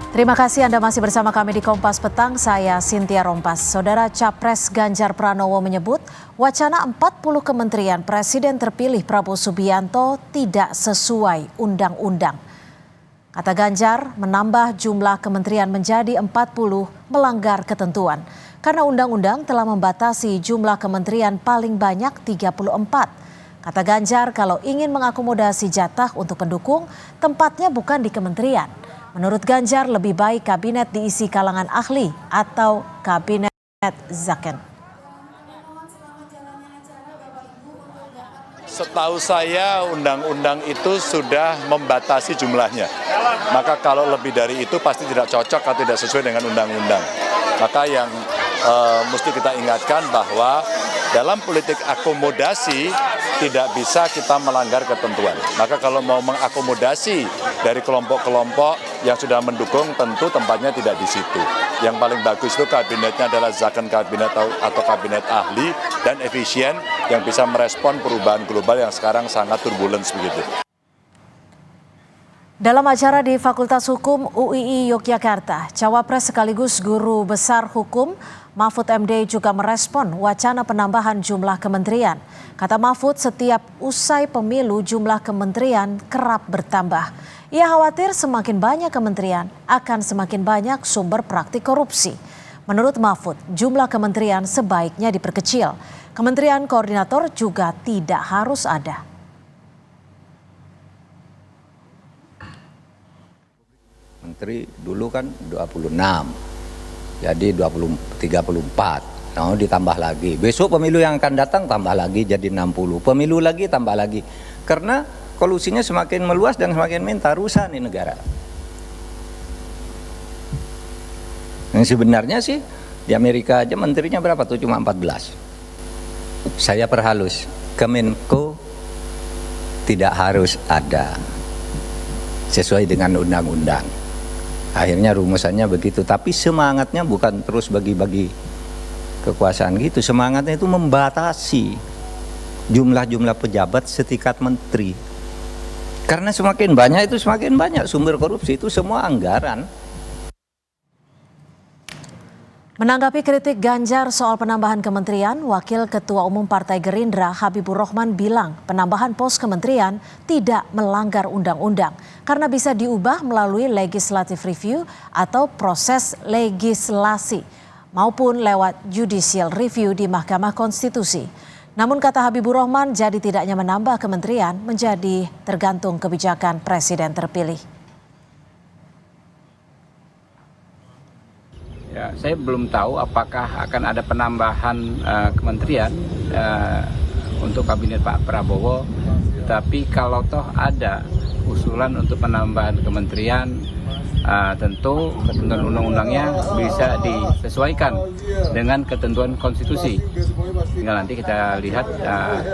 Terima kasih Anda masih bersama kami di Kompas Petang, saya Cynthia Rompas. Saudara Capres Ganjar Pranowo menyebut wacana 40 kementerian Presiden terpilih Prabowo Subianto tidak sesuai undang-undang. Kata Ganjar, menambah jumlah kementerian menjadi 40 melanggar ketentuan. Karena undang-undang telah membatasi jumlah kementerian paling banyak 34. Kata Ganjar, kalau ingin mengakomodasi jatah untuk pendukung, tempatnya bukan di kementerian. Menurut Ganjar, lebih baik kabinet diisi kalangan ahli atau kabinet Zaken. Setahu saya undang-undang itu sudah membatasi jumlahnya. Maka kalau lebih dari itu pasti tidak cocok atau tidak sesuai dengan undang-undang. Maka yang mesti kita ingatkan bahwa dalam politik akomodasi tidak bisa kita melanggar ketentuan. Maka kalau mau mengakomodasi dari kelompok-kelompok yang sudah mendukung, tentu tempatnya tidak di situ. Yang paling bagus itu kabinetnya adalah Zaken kabinet atau kabinet ahli dan efisien yang bisa merespon perubahan global yang sekarang sangat turbulence begitu. Dalam acara di Fakultas Hukum UII Yogyakarta, Cawapres sekaligus Guru Besar Hukum Mahfud MD juga merespon wacana penambahan jumlah kementerian. Kata Mahfud, setiap usai pemilu jumlah kementerian kerap bertambah. Ia khawatir semakin banyak kementerian akan semakin banyak sumber praktik korupsi. Menurut Mahfud, jumlah kementerian sebaiknya diperkecil. Kementerian koordinator juga tidak harus ada. Menteri dulu kan 26, jadi 34, nah ditambah lagi. Besok pemilu yang akan datang tambah lagi jadi 60, pemilu lagi tambah lagi. Karena kolusinya semakin meluas dan semakin minta rusak nih negara. Yang sebenarnya sih di Amerika aja menterinya berapa tuh, cuma 14. Saya perhalus, Kemenko tidak harus ada sesuai dengan undang-undang. Akhirnya rumusannya begitu, tapi semangatnya bukan terus bagi-bagi kekuasaan gitu. Semangatnya itu membatasi jumlah-jumlah pejabat setingkat menteri. Karena semakin banyak itu semakin banyak sumber korupsi, itu semua anggaran. Menanggapi kritik Ganjar soal penambahan kementerian, Wakil Ketua Umum Partai Gerindra Habibur Rahman bilang penambahan pos kementerian tidak melanggar undang-undang karena bisa diubah melalui legislative review atau proses legislasi maupun lewat judicial review di Mahkamah Konstitusi. Namun kata Habibur Rahman, jadi tidaknya menambah kementerian menjadi tergantung kebijakan presiden terpilih. Ya, saya belum tahu apakah akan ada penambahan kementerian untuk kabinet Pak Prabowo. Tapi kalau toh ada usulan untuk penambahan kementerian, tentu ketentuan undang-undangnya bisa disesuaikan dengan ketentuan konstitusi. Tinggal nanti kita lihat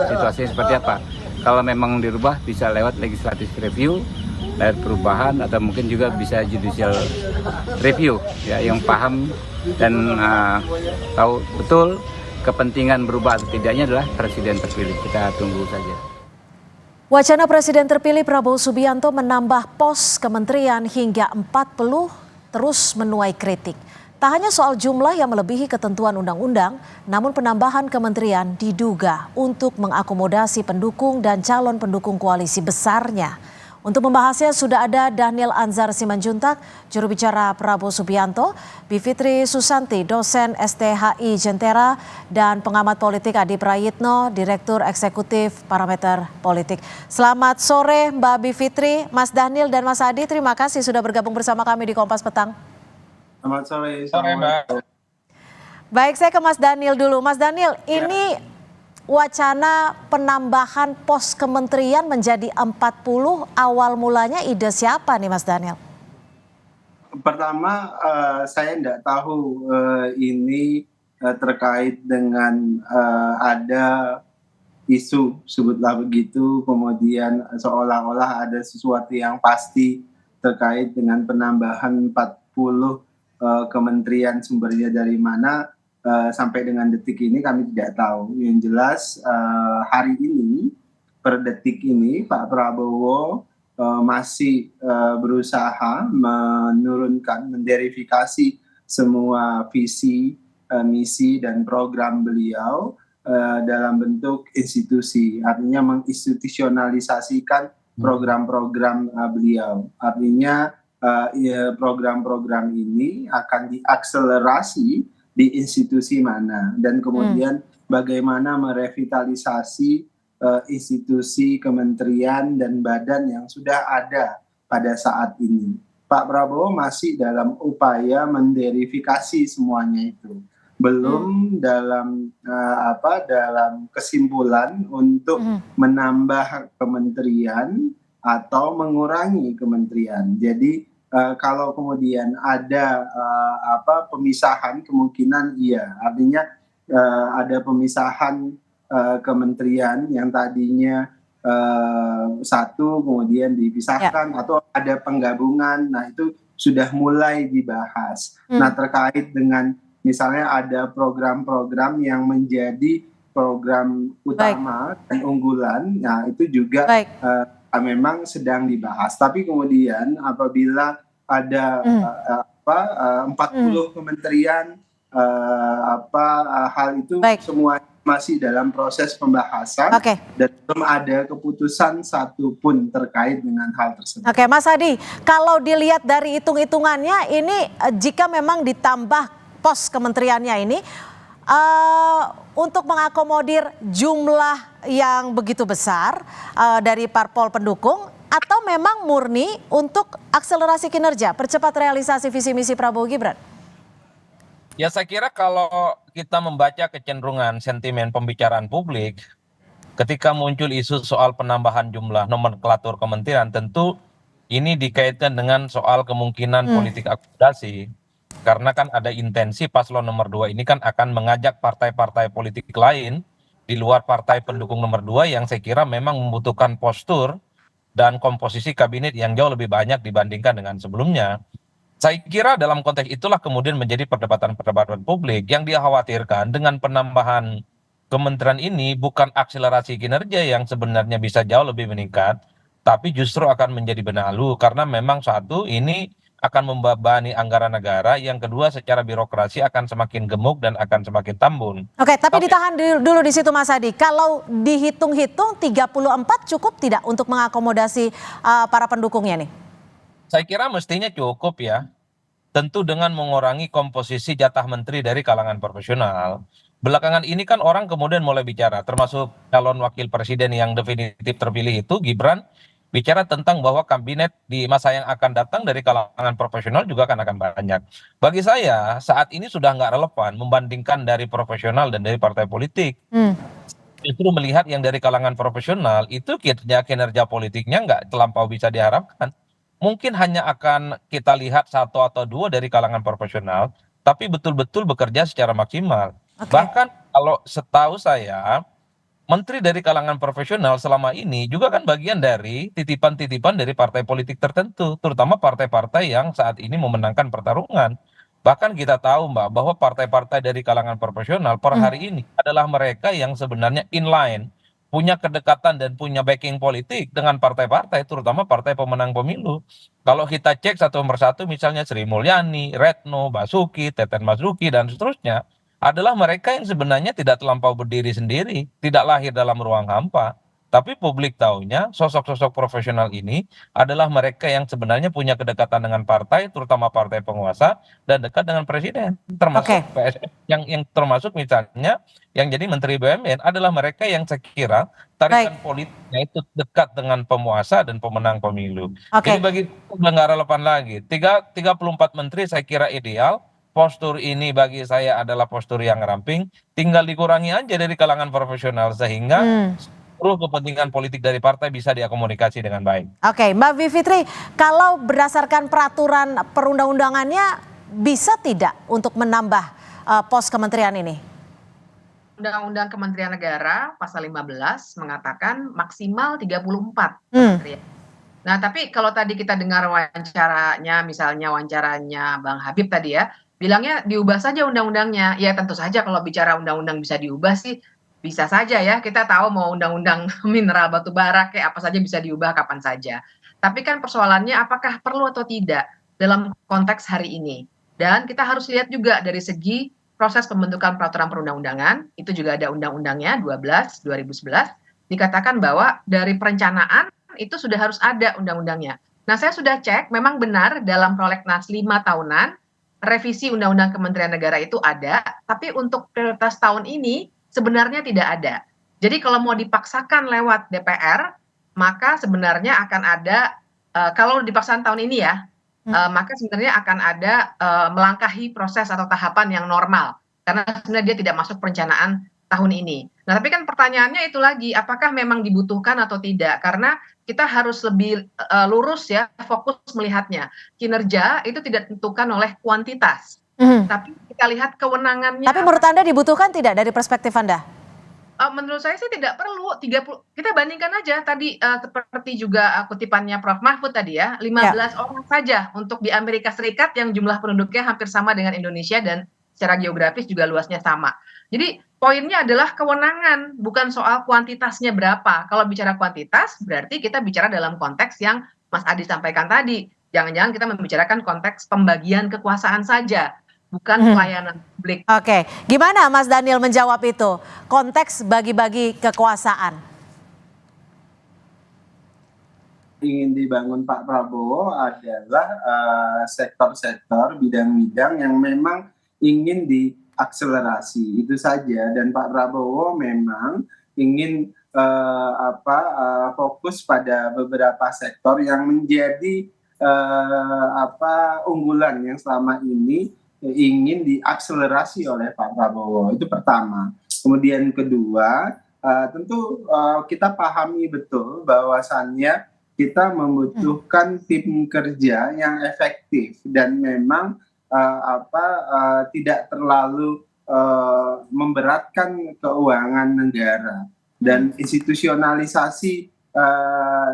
situasinya seperti apa. Kalau memang dirubah bisa lewat legislative review, lewat perubahan, atau mungkin juga bisa judicial review ya, yang paham dan tahu betul kepentingan berubah atau tidaknya adalah presiden terpilih. Kita tunggu saja. Wacana presiden terpilih Prabowo Subianto menambah pos kementerian hingga 40 terus menuai kritik. Tak hanya soal jumlah yang melebihi ketentuan undang-undang, namun penambahan kementerian diduga untuk mengakomodasi pendukung dan calon pendukung koalisi besarnya. Untuk membahasnya sudah ada Daniel Anzar Simanjuntak, juru bicara Prabowo Subianto, Bivitri Susanti, dosen STHI Jentera, dan pengamat politik Adi Prayitno, Direktur Eksekutif Parameter Politik. Selamat sore Mbak Bivitri, Mas Daniel dan Mas Adi, terima kasih sudah bergabung bersama kami di Kompas Petang. Selamat sore. Sore Mbak. Baik, saya ke Mas Daniel dulu. Mas Daniel, ini wacana penambahan pos kementerian menjadi 40 awal mulanya ide siapa nih Mas Daniel? Pertama saya tidak tahu ini terkait dengan ada isu sebutlah begitu, kemudian seolah-olah ada sesuatu yang pasti terkait dengan penambahan 40 kementerian, sumbernya dari mana. Sampai dengan detik ini kami tidak tahu. Yang jelas hari ini, per detik ini Pak Prabowo masih berusaha menderifikasi semua visi, misi dan program beliau dalam bentuk institusi, artinya menginstitusionalisasikan program-program beliau. Artinya program-program ini akan diakselerasi di institusi mana, dan kemudian bagaimana merevitalisasi institusi, kementerian, dan badan yang sudah ada pada saat ini. Pak Prabowo masih dalam upaya menderifikasi semuanya itu, belum dalam dalam kesimpulan untuk menambah kementerian atau mengurangi kementerian. Jadi kalau kemudian ada pemisahan, kemungkinan iya, artinya ada pemisahan kementerian yang tadinya satu kemudian dipisahkan atau ada penggabungan. Nah, itu sudah mulai dibahas. Nah, terkait dengan misalnya ada program-program yang menjadi program utama dan unggulan, nah itu juga memang sedang dibahas. Tapi kemudian apabila ada 40 kementerian, hal itu semua masih dalam proses pembahasan dan belum ada keputusan satupun terkait dengan hal tersebut. Oke, Mas Hadi, kalau dilihat dari hitung-hitungannya ini jika memang ditambah pos kementeriannya ini untuk mengakomodir jumlah yang begitu besar dari parpol pendukung, atau memang murni untuk akselerasi kinerja, percepat realisasi visi misi Prabowo Gibran? Ya, saya kira kalau kita membaca kecenderungan sentimen pembicaraan publik, ketika muncul isu soal penambahan jumlah nomenklatur kementerian, tentu ini dikaitkan dengan soal kemungkinan politik akomodasi. Karena kan ada intensi paslon nomor 2 ini kan akan mengajak partai-partai politik lain di luar partai pendukung nomor 2 yang saya kira memang membutuhkan postur dan komposisi kabinet yang jauh lebih banyak dibandingkan dengan sebelumnya. Saya kira dalam konteks itulah kemudian menjadi perdebatan-perdebatan publik yang dia khawatirkan dengan penambahan kementerian ini bukan akselerasi kinerja yang sebenarnya bisa jauh lebih meningkat, tapi justru akan menjadi benalu karena memang satu ini akan membebani anggaran negara, yang kedua secara birokrasi akan semakin gemuk dan akan semakin tambun. Oke, tapi ditahan dulu di situ Mas Hadi. Kalau dihitung-hitung 34 cukup tidak untuk mengakomodasi para pendukungnya nih? Saya kira mestinya cukup ya. Tentu dengan mengurangi komposisi jatah menteri dari kalangan profesional. Belakangan ini kan orang kemudian mulai bicara, termasuk calon wakil presiden yang definitif terpilih itu, Gibran, bicara tentang bahwa kabinet di masa yang akan datang dari kalangan profesional juga akan banyak. Bagi saya saat ini sudah nggak relevan membandingkan dari profesional dan dari partai politik. Justru melihat yang dari kalangan profesional itu kinerja politiknya nggak terlampau bisa diharapkan. Mungkin hanya akan kita lihat satu atau dua dari kalangan profesional, tapi betul-betul bekerja secara maksimal. Bahkan kalau setahu saya, menteri dari kalangan profesional selama ini juga kan bagian dari titipan-titipan dari partai politik tertentu, terutama partai-partai yang saat ini memenangkan pertarungan. Bahkan kita tahu Mbak, bahwa partai-partai dari kalangan profesional per hari ini adalah mereka yang sebenarnya inline, punya kedekatan dan punya backing politik dengan partai-partai, terutama partai pemenang pemilu. Kalau kita cek satu persatu, misalnya Sri Mulyani, Retno, Basuki, Teten Mas Duki, dan seterusnya, adalah mereka yang sebenarnya tidak terlampau berdiri sendiri, tidak lahir dalam ruang hampa. Tapi publik taunya sosok-sosok profesional ini adalah mereka yang sebenarnya punya kedekatan dengan partai, terutama partai penguasa, dan dekat dengan presiden. Termasuk PSN, yang termasuk misalnya yang jadi Menteri BUMN adalah mereka yang saya kira tarikan politiknya itu dekat dengan penguasa dan pemenang pemilu. Jadi bagi udah nggak relevan lagi. 34 menteri saya kira ideal. Postur ini bagi saya adalah postur yang ramping, tinggal dikurangi aja dari kalangan profesional sehingga seluruh kepentingan politik dari partai bisa diakomunikasi dengan baik. Oke, Mbak Bivitri, kalau berdasarkan peraturan perundang-undangannya bisa tidak untuk menambah pos kementerian ini? Undang-Undang Kementerian Negara pasal 15 mengatakan maksimal 34 kementerian. Nah, tapi kalau tadi kita dengar wawancaranya Bang Habib tadi ya, bilangnya diubah saja undang-undangnya. Ya tentu saja kalau bicara undang-undang bisa diubah sih bisa saja ya. Kita tahu mau undang-undang mineral batu bara kayak apa saja bisa diubah kapan saja. Tapi kan persoalannya apakah perlu atau tidak dalam konteks hari ini. Dan kita harus lihat juga dari segi proses pembentukan peraturan perundang-undangan, itu juga ada undang-undangnya 12 2011, dikatakan bahwa dari perencanaan itu sudah harus ada undang-undangnya. Nah, saya sudah cek, memang benar dalam prolegnas 5 tahunan, revisi Undang-Undang Kementerian Negara itu ada, tapi untuk prioritas tahun ini sebenarnya tidak ada. Jadi kalau mau dipaksakan lewat DPR, maka sebenarnya akan ada, kalau dipaksakan tahun ini ya, maka sebenarnya akan ada melangkahi proses atau tahapan yang normal. Karena sebenarnya dia tidak masuk perencanaan tahun ini. Nah, tapi kan pertanyaannya itu lagi, apakah memang dibutuhkan atau tidak? Karena kita harus lebih lurus ya, fokus melihatnya. Kinerja itu tidak ditentukan oleh kuantitas, tapi kita lihat kewenangannya. Tapi menurut Anda dibutuhkan tidak dari perspektif Anda? Menurut saya sih tidak perlu 30, kita bandingkan aja tadi seperti juga kutipannya Prof. Mahfud tadi ya, 15 orang saja untuk di Amerika Serikat yang jumlah penduduknya hampir sama dengan Indonesia dan secara geografis juga luasnya sama. Jadi poinnya adalah kewenangan, bukan soal kuantitasnya berapa. Kalau bicara kuantitas berarti kita bicara dalam konteks yang Mas Adi sampaikan tadi. Jangan-jangan kita membicarakan konteks pembagian kekuasaan saja, bukan pelayanan publik. Oke, gimana Mas Daniel menjawab itu? Konteks bagi-bagi kekuasaan. Ingin dibangun Pak Prabowo adalah sektor-sektor, bidang-bidang yang memang ingin diakselerasi, itu saja. Dan Pak Prabowo memang ingin fokus pada beberapa sektor yang menjadi unggulan yang selama ini ingin diakselerasi oleh Pak Prabowo. Itu pertama. Kemudian kedua, tentu kita pahami betul bahwasannya kita membutuhkan tim kerja yang efektif dan memang tidak terlalu memberatkan keuangan negara. Dan institusionalisasi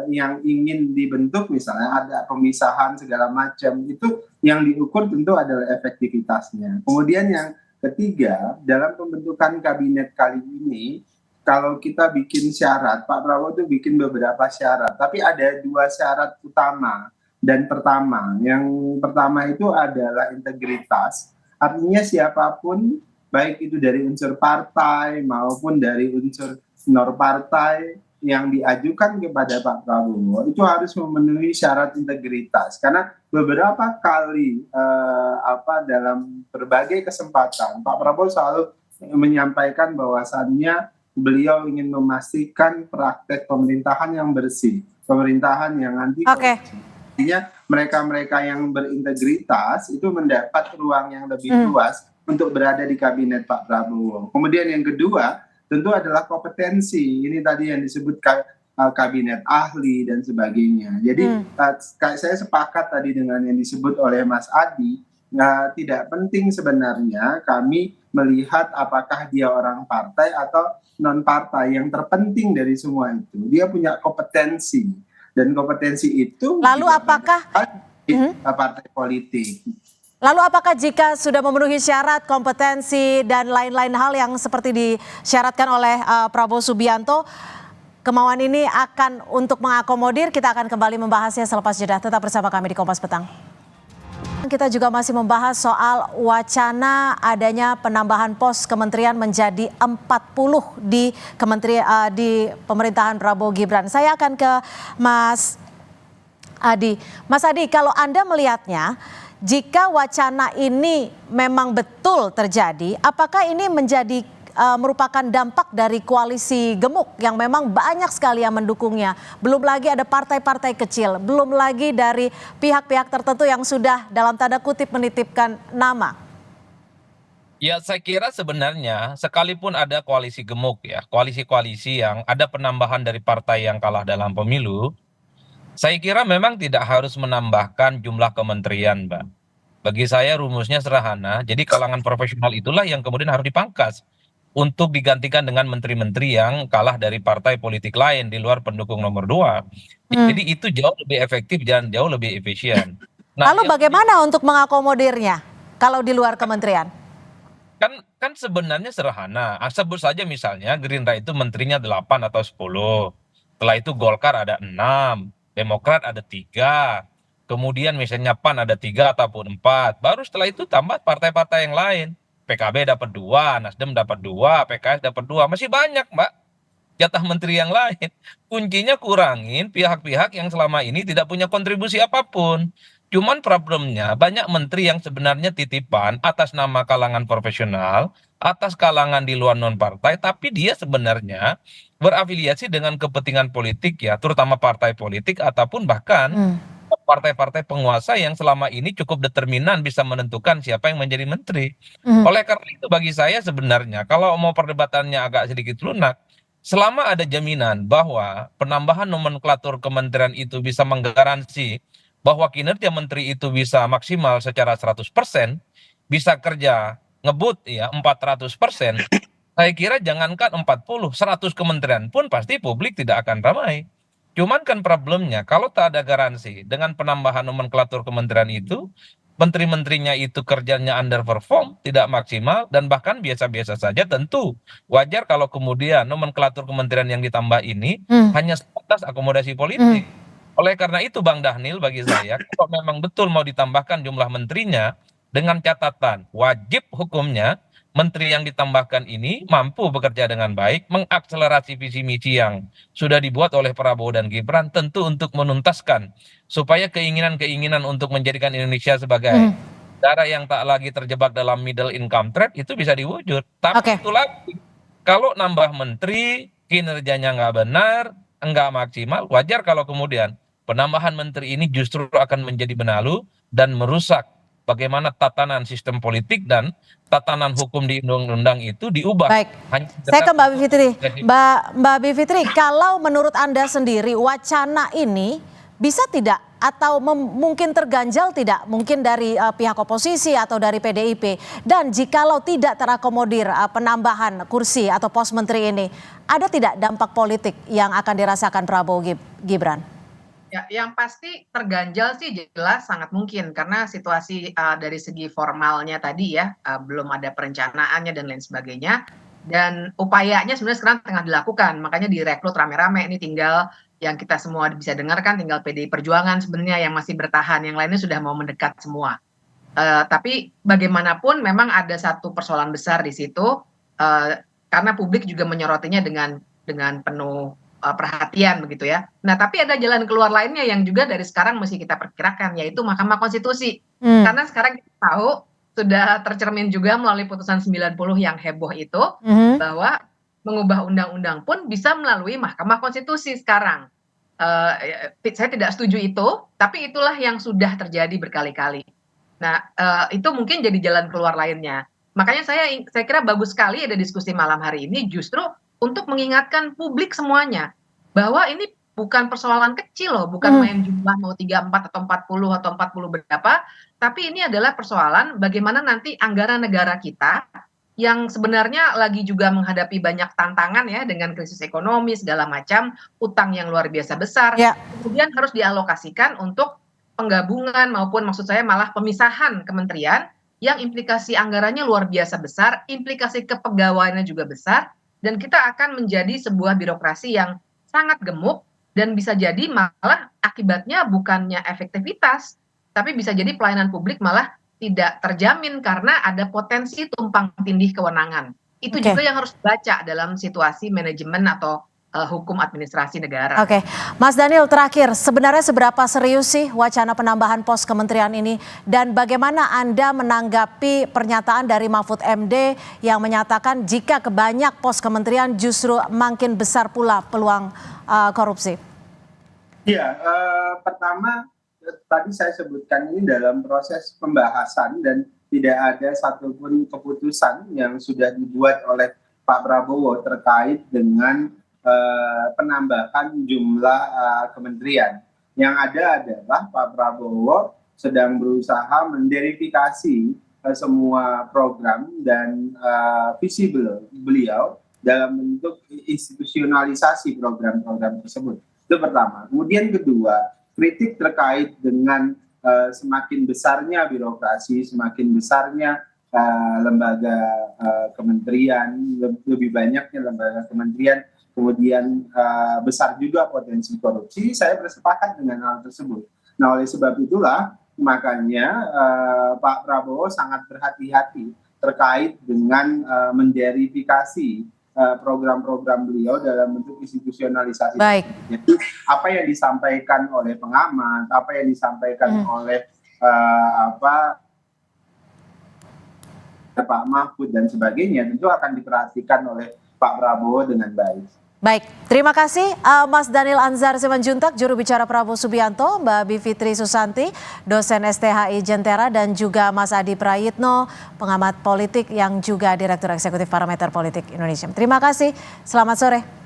yang ingin dibentuk, misalnya ada pemisahan segala macam, itu yang diukur tentu adalah efektivitasnya. Kemudian yang ketiga, dalam pembentukan kabinet kali ini, kalau kita bikin syarat, Pak Prabowo itu bikin beberapa syarat, tapi ada 2 syarat utama. Dan yang pertama itu adalah integritas, artinya siapapun, baik itu dari unsur partai maupun dari unsur non partai, yang diajukan kepada Pak Prabowo itu harus memenuhi syarat integritas, karena beberapa kali dalam berbagai kesempatan Pak Prabowo selalu menyampaikan bahwasannya beliau ingin memastikan praktek pemerintahan yang bersih, pemerintahan yang anti korupsi. Artinya mereka-mereka yang berintegritas itu mendapat ruang yang lebih luas untuk berada di kabinet Pak Prabowo. Kemudian yang kedua tentu adalah kompetensi. Ini tadi yang disebut kabinet ahli dan sebagainya. Jadi saya sepakat tadi dengan yang disebut oleh Mas Adi. Tidak penting sebenarnya kami melihat apakah dia orang partai atau non partai. Yang terpenting dari semua itu dia punya kompetensi, dan kompetensi itu lalu apakah partai politik. Lalu apakah jika sudah memenuhi syarat kompetensi dan lain-lain hal yang seperti disyaratkan oleh Prabowo Subianto, kemauan ini akan untuk mengakomodir? Kita akan kembali membahasnya selepas jeda. Tetap bersama kami di Kompas Petang. Kita juga masih membahas soal wacana adanya penambahan pos kementerian menjadi 40 di pemerintahan Prabowo Gibran. Saya akan ke Mas Adi. Mas Adi, kalau Anda melihatnya, jika wacana ini memang betul terjadi, apakah ini menjadi merupakan dampak dari koalisi gemuk yang memang banyak sekali yang mendukungnya? Belum lagi ada partai-partai kecil, belum lagi dari pihak-pihak tertentu yang sudah dalam tanda kutip menitipkan nama. Ya, saya kira sebenarnya sekalipun ada koalisi gemuk ya, koalisi-koalisi yang ada penambahan dari partai yang kalah dalam pemilu, saya kira memang tidak harus menambahkan jumlah kementerian, Mbak. Bagi saya rumusnya sederhana, jadi kalangan profesional itulah yang kemudian harus dipangkas untuk digantikan dengan menteri-menteri yang kalah dari partai politik lain di luar pendukung nomor 2. Jadi itu jauh lebih efektif dan jauh lebih efisien. Nah, lalu bagaimana untuk mengakomodirnya kalau di luar kementerian? Kan sebenarnya sederhana. Sebut saja misalnya Gerindra itu menterinya 8 atau 10. Setelah itu Golkar ada 6. Demokrat ada 3, kemudian misalnya PAN ada 3 ataupun 4, baru setelah itu tambah partai-partai yang lain. PKB dapat 2, Nasdem dapat 2, PKS dapat 2, masih banyak Mbak jatah menteri yang lain. Kuncinya kurangin pihak-pihak yang selama ini tidak punya kontribusi apapun. Cuman problemnya banyak menteri yang sebenarnya titipan atas nama kalangan profesional, atas kalangan di luar non partai, tapi dia sebenarnya berafiliasi dengan kepentingan politik ya, terutama partai politik ataupun bahkan Hmm. partai-partai penguasa yang selama ini cukup determinan bisa menentukan siapa yang menjadi menteri. Mhm. Oleh karena itu bagi saya sebenarnya kalau mau perdebatannya agak sedikit lunak, selama ada jaminan bahwa penambahan nomenklatur kementerian itu bisa menggaransi bahwa kinerja menteri itu bisa maksimal secara 100%, bisa kerja ngebut ya 400%, saya kira jangankan 40, 100 kementerian pun pasti publik tidak akan ramai. Cuman kan problemnya kalau tak ada garansi dengan penambahan nomenklatur kementerian itu, menteri-menterinya itu kerjanya underperform, tidak maksimal, dan bahkan biasa-biasa saja, tentu wajar kalau kemudian nomenklatur kementerian yang ditambah ini Hmm. hanya sebatas akomodasi Hmm. politik. Oleh karena itu Bang Dhanil bagi saya, kalau memang betul mau ditambahkan jumlah menterinya, dengan catatan wajib hukumnya menteri yang ditambahkan ini mampu bekerja dengan baik, mengakselerasi visi misi yang sudah dibuat oleh Prabowo dan Gibran, tentu untuk menuntaskan supaya keinginan-keinginan untuk menjadikan Indonesia sebagai Hmm. negara yang tak lagi terjebak dalam middle income trap itu bisa diwujud. Tapi Oke. itu lagi, kalau nambah menteri, kinerjanya nggak benar, nggak maksimal, wajar kalau kemudian penambahan menteri ini justru akan menjadi benalu dan merusak bagaimana tatanan sistem politik dan tatanan hukum di undang-undang itu diubah. Baik, Hanya saya ke sekedar Mbak untuk Bivitri. menjadi- Mbak Bivitri, kalau menurut Anda sendiri wacana ini bisa tidak atau mungkin terganjal tidak mungkin dari pihak oposisi atau dari PDIP, dan jikalau tidak terakomodir penambahan kursi atau pos menteri ini, ada tidak dampak politik yang akan dirasakan Prabowo Gibran? Ya, yang pasti terganjal sih jelas sangat mungkin karena situasi dari segi formalnya tadi ya, belum ada perencanaannya dan lain sebagainya. Dan upayanya sebenarnya sekarang tengah dilakukan, makanya direkrut rame-rame. Ini tinggal yang kita semua bisa dengarkan, tinggal PDI Perjuangan sebenarnya yang masih bertahan, yang lainnya sudah mau mendekat semua. Tapi bagaimanapun memang ada satu persoalan besar di situ, karena publik juga menyorotinya dengan penuh perhatian begitu ya. Nah, tapi ada jalan keluar lainnya yang juga dari sekarang mesti kita perkirakan, yaitu Mahkamah Konstitusi. Hmm. Karena sekarang kita tahu sudah tercermin juga melalui putusan 90 yang heboh itu, Mhm. bahwa mengubah undang-undang pun bisa melalui Mahkamah Konstitusi sekarang. Saya tidak setuju itu, tapi itulah yang sudah terjadi berkali-kali. Nah, itu mungkin jadi jalan keluar lainnya. Makanya saya kira bagus sekali ada diskusi malam hari ini justru untuk mengingatkan publik semuanya bahwa ini bukan persoalan kecil loh, bukan main jumlah mau 34 atau 40 berapa, tapi ini adalah persoalan bagaimana nanti anggaran negara kita yang sebenarnya lagi juga menghadapi banyak tantangan ya dengan krisis ekonomi segala macam, utang yang luar biasa besar, Ya. kemudian harus dialokasikan untuk penggabungan maupun maksud saya malah pemisahan kementerian yang implikasi anggarannya luar biasa besar, implikasi kepegawaiannya juga besar, dan kita akan menjadi sebuah birokrasi yang sangat gemuk dan bisa jadi malah akibatnya bukannya efektivitas, tapi bisa jadi pelayanan publik malah tidak terjamin karena ada potensi tumpang tindih kewenangan. Itu Oke. juga yang harus dibaca dalam situasi manajemen atau hukum administrasi negara. Oke, Mas Dhanil, terakhir, sebenarnya seberapa serius sih wacana penambahan pos kementerian ini, dan bagaimana Anda menanggapi pernyataan dari Mahfud MD yang menyatakan jika kebanyak pos kementerian justru makin besar pula peluang korupsi? Ya, pertama tadi saya sebutkan ini dalam proses pembahasan dan tidak ada satupun keputusan yang sudah dibuat oleh Pak Prabowo terkait dengan penambahan jumlah kementerian. Yang ada adalah Pak Prabowo sedang berusaha menderifikasi semua program dan visi beliau dalam bentuk institusionalisasi program-program tersebut. Itu pertama. Kemudian kedua, kritik terkait dengan semakin besarnya birokrasi, semakin besarnya lembaga kementerian, lebih banyaknya lembaga kementerian kemudian besar juga potensi korupsi, saya bersepakat dengan hal tersebut. Nah, oleh sebab itulah makanya Pak Prabowo sangat berhati-hati terkait dengan menderifikasi program-program beliau dalam bentuk institusionalisasi. Baik. Jadi apa yang disampaikan oleh pengamat, apa yang disampaikan oleh Pak Mahfud dan sebagainya tentu akan diperhatikan oleh Pak Prabowo dengan baik. Baik, terima kasih Mas Daniel Anzar Simanjuntak, juru bicara Prabowo Subianto, Mbak Bivitri Susanti, dosen STHI Jentera, dan juga Mas Adi Prayitno, pengamat politik yang juga Direktur Eksekutif Parameter Politik Indonesia. Terima kasih, selamat sore.